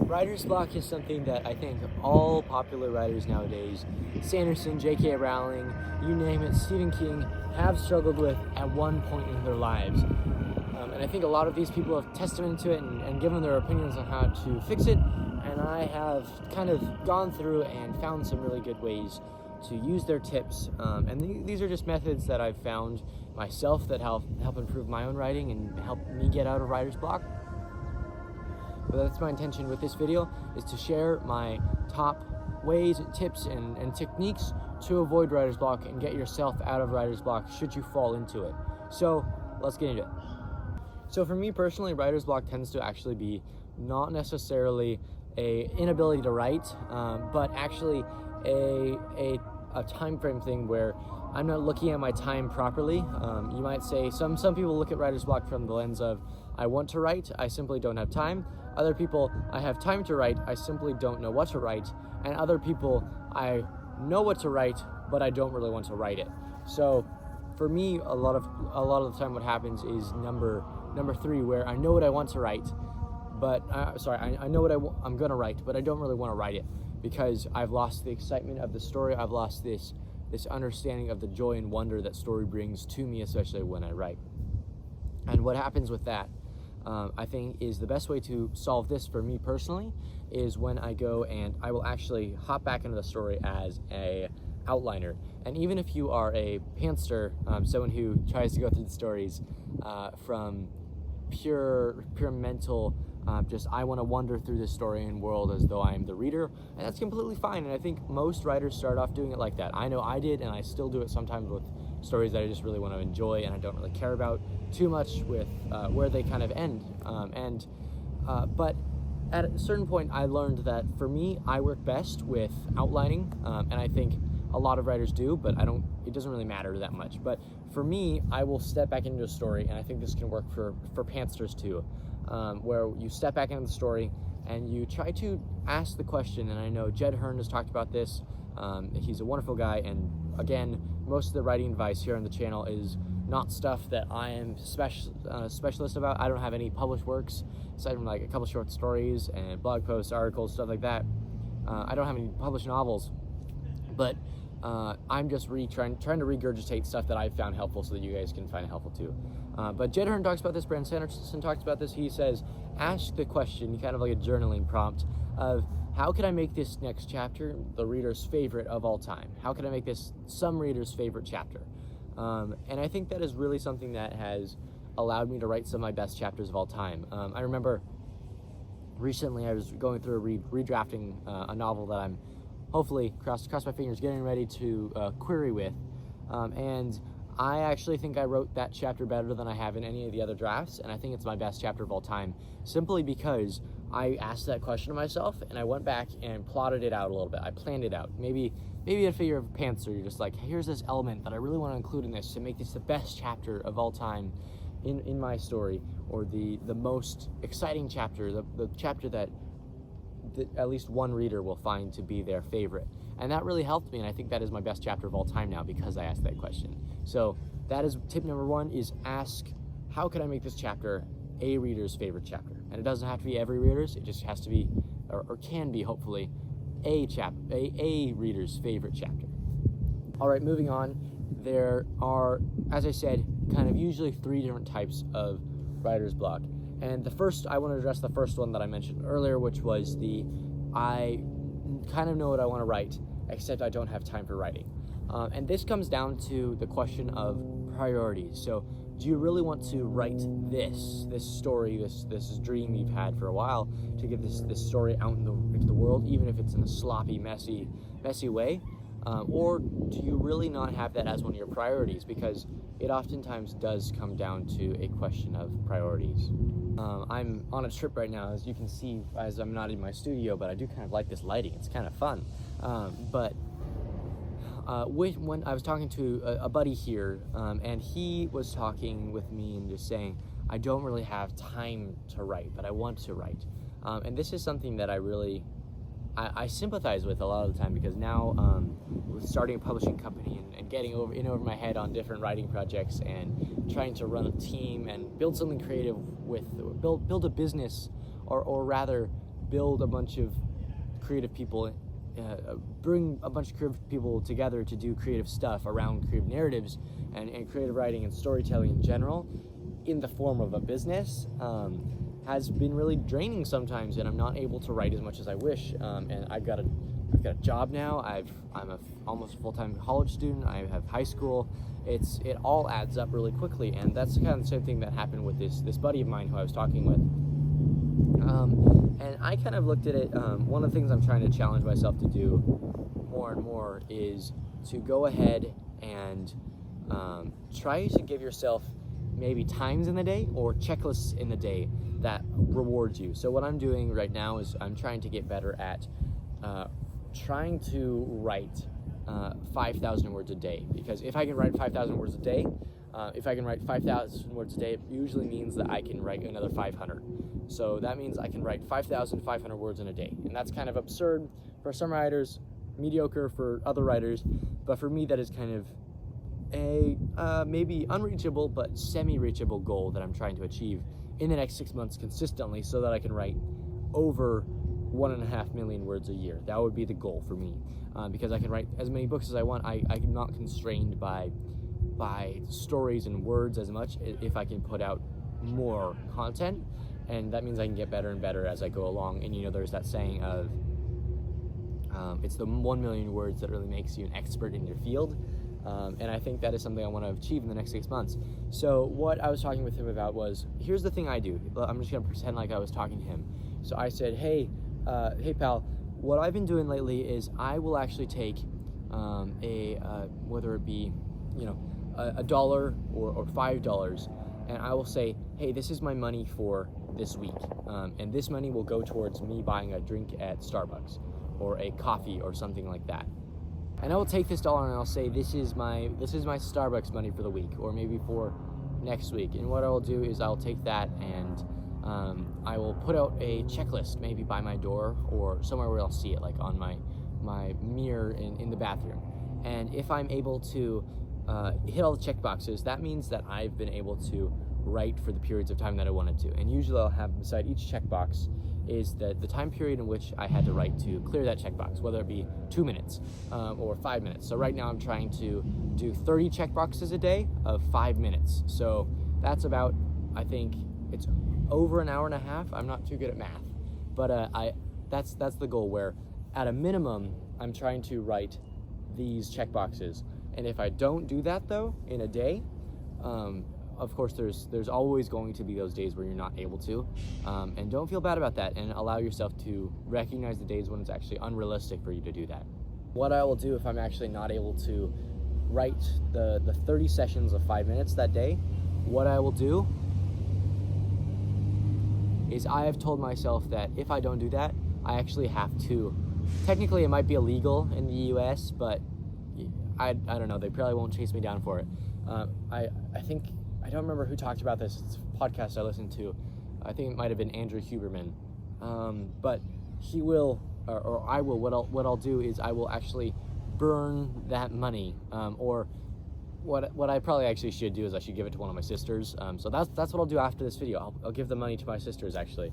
Writer's block is something that I think all popular writers nowadays, Sanderson, J.K. Rowling, you name it, Stephen King, have struggled with at one point in their lives. And I think a lot of these people have tested into it and given their opinions on how to fix it, and I have kind of gone through and found some really good ways to use their tips. And these are just methods that I've found myself that help improve my own writing and help me get out of writer's block. But that's my intention with this video, is to share my top ways, tips, and techniques to avoid writer's block and get yourself out of writer's block should you fall into it. So let's get into it. So for me personally, writer's block tends to actually be not necessarily a inability to write, but actually a time frame thing where I'm not looking at my time properly. You might say some people look at writer's block from the lens of, I want to write, I simply don't have time. Other people, I have time to write, I simply don't know what to write. And other people, I know what to write, but I don't really want to write it. So for me, a lot of the time what happens is number three, where I know what I want to write, but I know what I'm gonna write, but I don't really want to write it because I've lost the excitement of the story. I've lost this understanding of the joy and wonder that story brings to me, especially when I write. And what happens with that, I think, is the best way to solve this for me personally is when I go and I will actually hop back into the story as a outliner. And even if you are a pantser, someone who tries to go through the stories from pure mental, just I want to wander through this story and world as though I am the reader, and that's completely fine. And I think most writers start off doing it like that. I know I did, and I still do it sometimes with stories that I just really want to enjoy and I don't really care about too much with where they kind of end. But at a certain point, I learned that for me, I work best with outlining, and I think a lot of writers do, but it doesn't really matter that much. But for me, I will step back into a story, and I think this can work for pantsers too, where you step back into the story and you try to ask the question. And I know Jed Hearn has talked about this. He's a wonderful guy, and again, most of the writing advice here on the channel is not stuff that I am specialist about. I don't have any published works aside from like a couple short stories and blog posts, articles, stuff like that. I don't have any published novels, but I'm just trying to regurgitate stuff that I've found helpful so that you guys can find it helpful too. But Jed Hearn talks about this, Brandon Sanderson talks about this. He says, ask the question, kind of like a journaling prompt, of how can I make this next chapter the reader's favorite of all time? How can I make this some reader's favorite chapter? And I think that is really something that has allowed me to write some of my best chapters of all time. I remember recently I was going through redrafting a novel that I'm hopefully, cross my fingers, getting ready to query with. And I actually think I wrote that chapter better than I have in any of the other drafts, and I think it's my best chapter of all time, simply because I asked that question to myself, and I went back and plotted it out a little bit. I planned it out. Maybe a figure of pantser, you're just like, here's this element that I really want to include in this to make this the best chapter of all time in my story, or the most exciting chapter, the chapter that at least one reader will find to be their favorite. And that really helped me, and I think that is my best chapter of all time now because I asked that question. So that is tip number one, is ask, how can I make this chapter a reader's favorite chapter? And it doesn't have to be every reader's, it just has to be, or can be hopefully, a reader's favorite chapter. All right, moving on. There are, as I said, kind of usually three different types of writer's block. And I want to address the first one that I mentioned earlier, which was I kind of know what I want to write, except I don't have time for writing. And this comes down to the question of priorities. So do you really want to write this story, this dream you've had for a while, to get this story out into the world, even if it's in a sloppy, messy way? Or do you really not have that as one of your priorities? Because it oftentimes does come down to a question of priorities. I'm on a trip right now, as you can see, as I'm not in my studio, but I do kind of like this lighting. It's kind of fun. When I was talking to a buddy here, and he was talking with me and just saying, I don't really have time to write, but I want to write. And this is something that I sympathize with a lot of the time, because now with starting a publishing company and getting over my head on different writing projects and trying to run a team and build something creative build a business, or rather build a bunch of creative people, bring a bunch of creative people together to do creative stuff around creative narratives and creative writing and storytelling in general in the form of a business, has been really draining sometimes, and I'm not able to write as much as I wish. And I've got a job now. I'm almost full-time college student. I have high school. It all adds up really quickly, and that's kind of the same thing that happened with this buddy of mine who I was talking with. And I kind of looked at it. One of the things I'm trying to challenge myself to do more and more is to go ahead and try to give yourself maybe times in the day or checklists in the day that rewards you. So what I'm doing right now is I'm trying to get better at trying to write 5,000 words a day, because if I can write 5,000 words a day, if I can write 5,000 words a day, it usually means that I can write another 500. So that means I can write 5,500 words in a day, and that's kind of absurd for some writers, mediocre for other writers, but for me that is kind of a maybe unreachable but semi-reachable goal that I'm trying to achieve in the next 6 months consistently, so that I can write over 1.5 million words a year. That would be the goal for me, because I can write as many books as I want. I'm not constrained by stories and words as much if I can put out more content, and that means I can get better and better as I go along. And there's that saying of it's the 1 million words that really makes you an expert in your field. And I think that is something I want to achieve in the next 6 months. So what I was talking with him about was, here's the thing I do. I'm just going to pretend like I was talking to him. So I said, hey pal, what I've been doing lately is I will actually take whether it be, $1 or $5, and I will say, hey, this is my money for this week. And this money will go towards me buying a drink at Starbucks or a coffee or something like that. And I will take this dollar and I'll say, this is my Starbucks money for the week, or maybe for next week. And what I will do is I'll take that and I will put out a checklist, maybe by my door or somewhere where I'll see it, like on my mirror in the bathroom. And if I'm able to hit all the check boxes, that means that I've been able to write for the periods of time that I wanted to. And usually I'll have beside each checkbox is the time period in which I had to write to clear that checkbox, whether it be 2 minutes or 5 minutes. So right now I'm trying to do 30 checkboxes a day of 5 minutes. So that's about, I think it's over an hour and a half. I'm not too good at math, but that's the goal, where at a minimum I'm trying to write these checkboxes. And if I don't do that though in a day, of course there's always going to be those days where you're not able to, and don't feel bad about that, and allow yourself to recognize the days when it's actually unrealistic for you to do that. What I will do if I'm actually not able to write the 30 sessions of 5 minutes that day, what I will do is I have told myself that if I don't do that, I actually have to, technically it might be illegal in the US, but I don't know, they probably won't chase me down for it. I think, I don't remember who talked about this. It's a podcast I listened to. I think it might have been Andrew Huberman. But he will, or I will, what I'll do is I will actually burn that money, or what I probably actually should do is I should give it to one of my sisters. So that's what I'll do after this video. I'll give the money to my sisters, actually,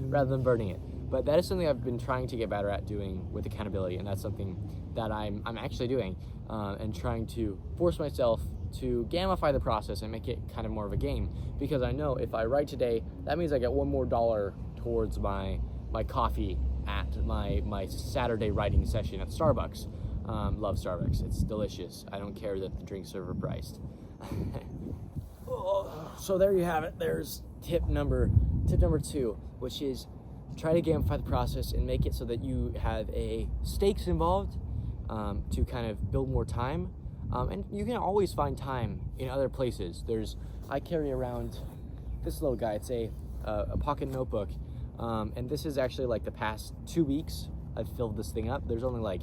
rather than burning it. But that is something I've been trying to get better at doing with accountability, and that's something that I'm actually doing, and trying to force myself to gamify the process and make it kind of more of a game, because I know if I write today, that means I get $1 more towards my coffee at my Saturday writing session at Starbucks. Love Starbucks. It's delicious. I don't care that the drinks are overpriced. So there you have it. There's tip number 2, which is try to gamify the process and make it so that you have a stakes involved, to kind of build more time. And you can always find time in other places. I carry around this little guy. It's a pocket notebook, and this is actually like the past 2 weeks I've filled this thing up. There's only like,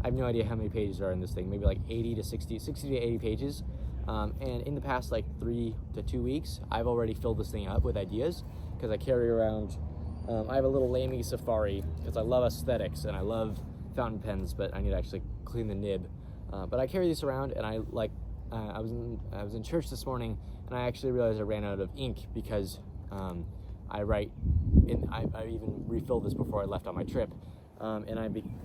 I have no idea how many pages are in this thing, maybe like 60 to 80 pages. And in the past like 3 to 2 weeks, I've already filled this thing up with ideas, because I carry around I have a little Lamy Safari because I love aesthetics and I love fountain pens, but I need to actually clean the nib. But I carry these around, and I was in church this morning, and I actually realized I ran out of ink because I write. I even refilled this before I left on my trip,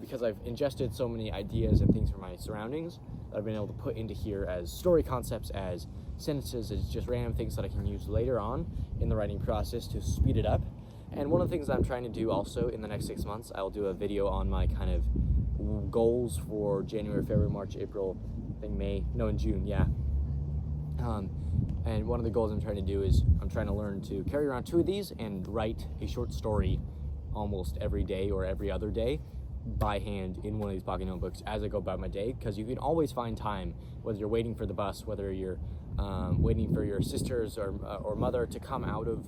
because I've ingested so many ideas and things from my surroundings that I've been able to put into here as story concepts, as sentences, as just random things that I can use later on in the writing process to speed it up. And one of the things that I'm trying to do also in the next 6 months, I will do a video on my kind of goals for January, February, March, April, I think in June, yeah. And one of the goals I'm trying to do is I'm trying to learn to carry around 2 of these and write a short story almost every day or every other day by hand in one of these pocket notebooks as I go about my day, because you can always find time, whether you're waiting for the bus, whether you're waiting for your sisters or mother to come out of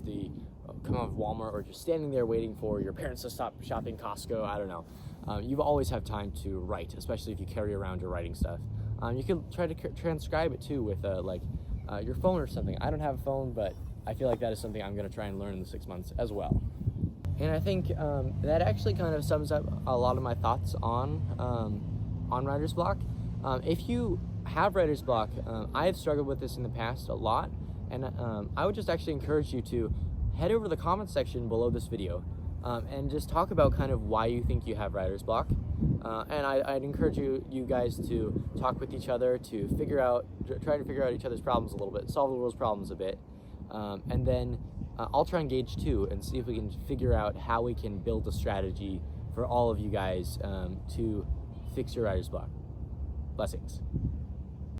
Walmart, or just standing there waiting for your parents to stop shopping Costco. I don't know. You always have time to write, especially if you carry around your writing stuff. You can try to transcribe it too with your phone or something. I don't have a phone, but I feel like that is something I'm going to try and learn in the 6 months as well. And I think that actually kind of sums up a lot of my thoughts on writer's block. If you have writer's block, I have struggled with this in the past a lot, and I would just actually encourage you to head over to the comment section below this video and just talk about kind of why you think you have writer's block. And I'd encourage you guys to talk with each other, to try to figure out each other's problems a little bit, solve the world's problems a bit, and then I'll try and gauge too and see if we can figure out how we can build a strategy for all of you guys to fix your writer's block. Blessings.